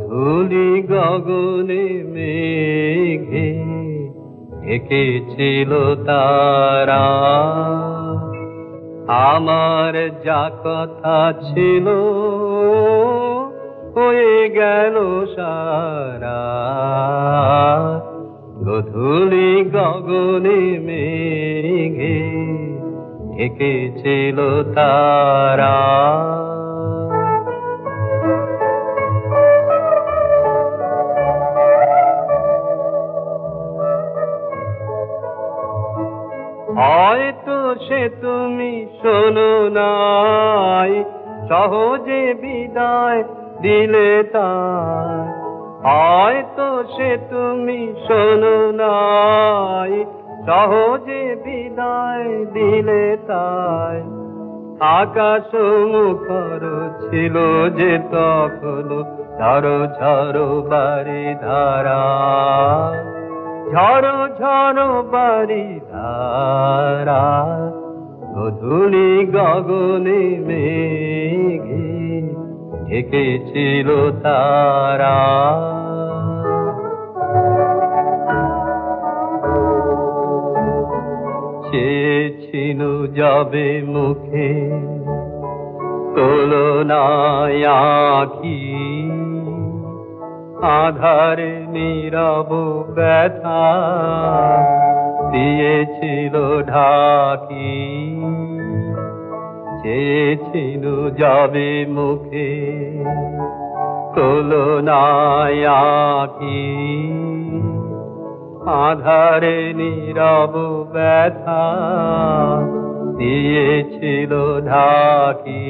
ধূলি গগনে মেঘে ঢেকেছিল তারা, আমার যা কথা ছিল হয়ে গেল সারা। ধূলি গগনে মেঘে ঢেকেছিল তারা। হয়তো সে তুমি শোনো নাই, সহজে বিদায় দিলে তাই। হয়তো সে তুমি শোনো নাই, সহজে বিদায় দিলে তাই। আকাশ মুখর ছিল যে তখন ঝড়ো ঝড়ো বারি ধারা, ঝড়ো ঝড়ো বারি ধারা। ধূলি গগনে মেঘে ঢেকেছিল তারা। চেয়েছিল যাবে মুখে তুলনায় আঁখি, আধারে নীরব ব্যথা দিয়েছিল ঢাকি। চেয়েছিল যাবে মুখে তুলনায় আঁখি, আধারে নীরব ব্যথা দিয়েছিল ঢাকি।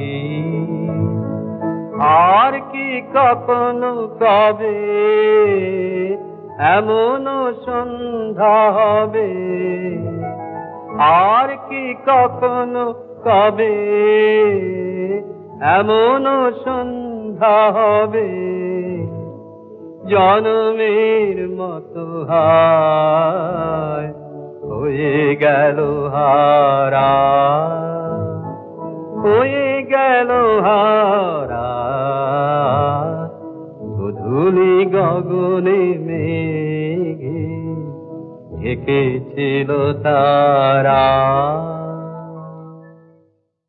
আর কি কখনো কবে এমন সন্ধ্যা হবে, আর কি কখনো কবে এমন সন্ধ্যা হবে, জনমের মতো হায় হয়ে গেল হারা, হয়ে গেল হারা। ধূলি গগনে মেঘে ঢেকেছিল তারা।